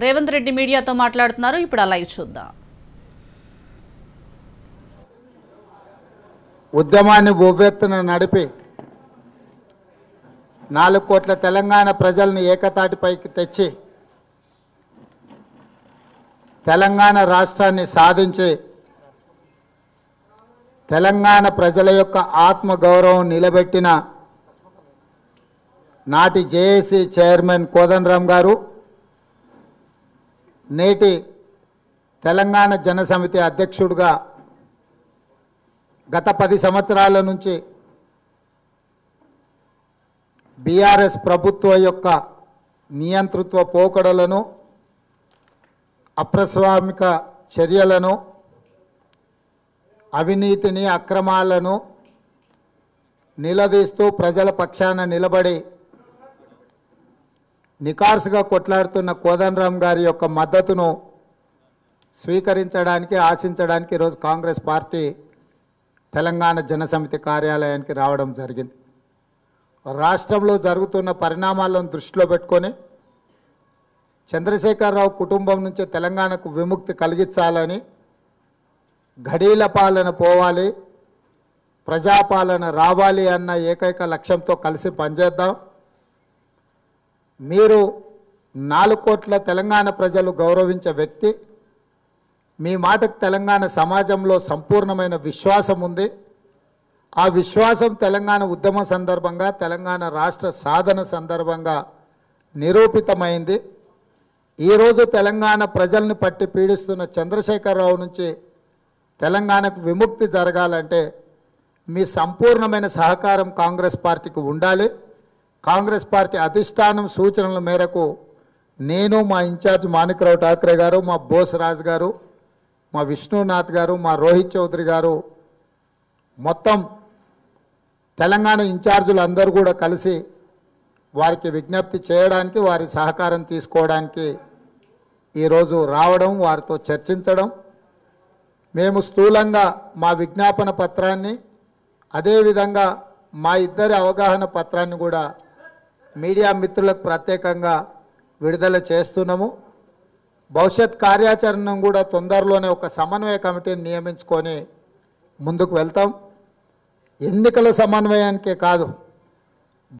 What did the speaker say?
రేవంత్ రెడ్డి మీడియాతో మాట్లాడుతున్నారు. ఇప్పుడు ఆ లైవ్ చూద్దాం. ఉద్యమాన్ని ఉవ్వెత్తున నడిపి 4 కోట్ల తెలంగాణ ప్రజల్ని ఏకతాటిపైకి తెచ్చి తెలంగాణ రాష్ట్రాన్ని సాధించి తెలంగాణ ప్రజల యొక్క ఆత్మగౌరవం నిలబెట్టిన నాటి జేఏసీ చైర్మన్ కోదండరాం గారు, నేటి తెలంగాణ జనసమితి అధ్యక్షుడిగా గత 10 సంవత్సరాల నుంచి బీఆర్ఎస్ ప్రభుత్వ యొక్క నియంతృత్వ పోకడలను, అప్రస్వామిక చర్యలను, అవినీతిని, అక్రమాలను నిలదీస్తూ ప్రజల పక్షాన నిలబడి నికార్సుగా కొట్లాడుతున్న కోదండరాం గారి యొక్క మద్దతును స్వీకరించడానికి, ఆశించడానికి ఈరోజు కాంగ్రెస్ పార్టీ తెలంగాణ జనసమితి కార్యాలయానికి రావడం జరిగింది. రాష్ట్రంలో జరుగుతున్న పరిణామాలను దృష్టిలో పెట్టుకొని చంద్రశేఖరరావు కుటుంబం నుంచి తెలంగాణకు విముక్తి కలిగించాలని, ఘడీల పాలన పోవాలి, ప్రజాపాలన రావాలి అన్న ఏకైక లక్ష్యంతో కలిసి పనిచేద్దాం. మీరు 4 కోట్ల తెలంగాణ ప్రజలు గౌరవించే వ్యక్తి, మీ మాటకు తెలంగాణ సమాజంలో సంపూర్ణమైన విశ్వాసం ఉంది. ఆ విశ్వాసం తెలంగాణ ఉద్యమ సందర్భంగా, తెలంగాణ రాష్ట్ర సాధన సందర్భంగా నిరూపితమైంది. ఈరోజు తెలంగాణ ప్రజల్ని పట్టి పీడిస్తున్న చంద్రశేఖరరావు నుంచి తెలంగాణకు విముక్తి జరగాలంటే మీ సంపూర్ణమైన సహకారం కాంగ్రెస్ పార్టీకి ఉండాలి. కాంగ్రెస్ పార్టీ అధిష్టానం సూచనల మేరకు నేను, మా ఇన్ఛార్జ్ మాణిక్రావు ఠాకరే గారు, మా బోస్ రాజ్ గారు, మా విష్ణునాథ్ గారు, మా రోహిత్ చౌదరి గారు, మొత్తం తెలంగాణ ఇన్ఛార్జీలు అందరూ కూడా కలిసి వారికి విజ్ఞప్తి చేయడానికి, వారి సహకారం తీసుకోవడానికి ఈరోజు రావడం, వారితో చర్చించడం. మేము స్థూలంగా మా విజ్ఞాపన పత్రాన్ని, అదేవిధంగా మా ఇద్దరి అవగాహన పత్రాన్ని కూడా మీడియా మిత్రులకు ప్రత్యేకంగా విడుదల చేస్తున్నాము. భవిష్యత్ కార్యాచరణను కూడా తొందరలోనే ఒక సమన్వయ కమిటీని నియమించుకొని ముందుకు వెళ్తాం. ఎన్నికల సమన్వయానికే కాదు,